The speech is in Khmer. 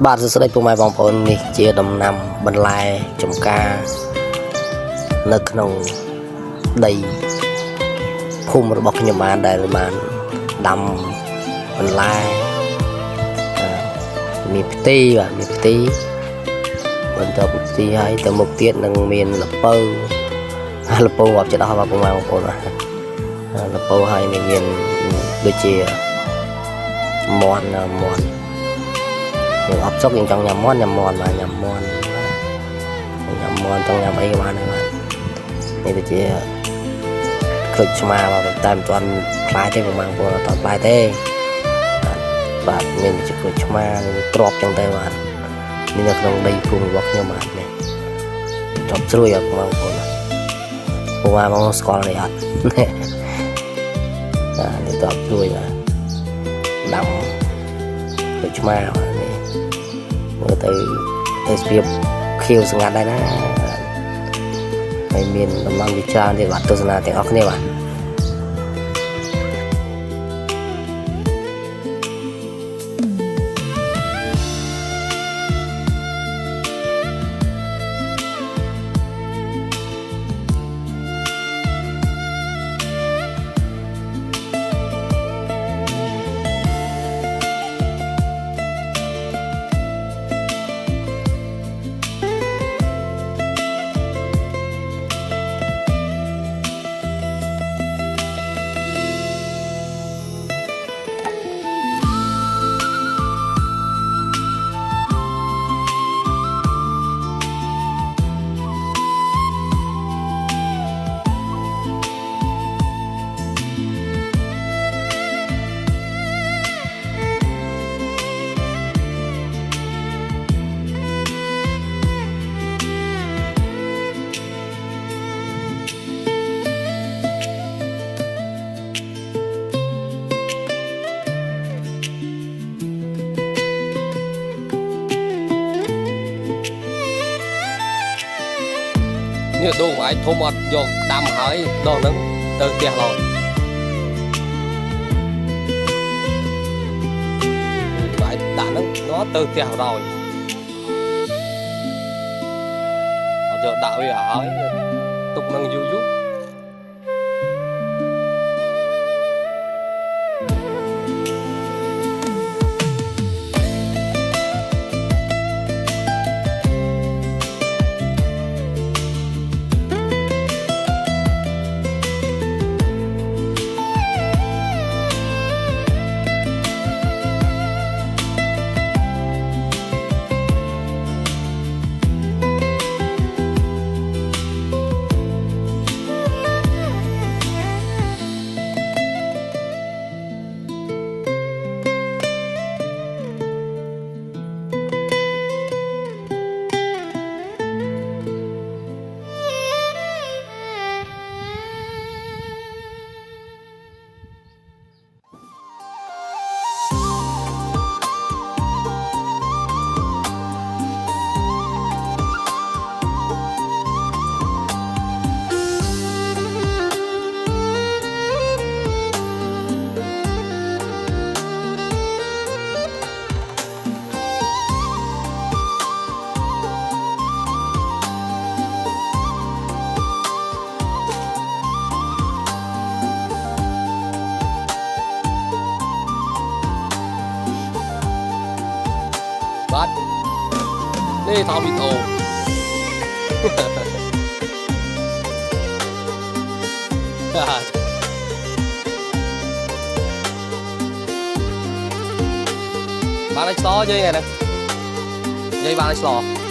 បាទសួស្តីពុកម៉ែបងប្អូននេះជាដំណាំបន្លែចម្ការនៅក្នុងដីភូមិរបស់ខ្ញុំបានដែលបានដាំបន្លែមានផ្ទីបាទមានផ្ទីបន្តផ្ទីហើយទៅមុខទៀតនឹងមានលពៅលពៅងាប់ចិត្តអស់បាទពុកម៉ែបងប្អូនបាទលពៅហើយនឹងមានដូចជាមាន់យើងអត់សុកយើងចង់ញ៉ាំមាន់បាទញ៉ាំមាន់ចង់ញ៉ាំអីក៏បានដែរបាទនេះដូចជាក្រូចឆ្មាបាទតែមិនទាន់ផ្លែទេបងប្អូនអត់ផ្លែទេបាទមានជាក្រូចឆ្មាទ្របចឹងទៅបាទនេះនៅក្នុងដីភូមិរបស់ខ្ញុំបាទនេះទ្របស្រួយអត់បងប្អូនបងស្គាល់នេះអត់នេះទ្របស្រួយបាទដាំក្រូចឆ្មាបាទមើលទៅស្ពាបខៀវស្ងាត់ដែរណាហើយមានដំណំជាច្រើនទៀតបាទទស្សនាទាំងអស់គ្នាបាទនេះដូងអាចធំអត់យកដាំហើយដោះហ្នឹងទៅផ្ទះឡងអាចដាក់ហ្នឹងnóទៅផ្ទះរយអត់យកដាក់វាហើយទុកនឹងយូរបាទនេះថតវីដេអូបានឲ្យឆ្លោយាយហ្នឹងយាយបានឲ្យឆ្លោ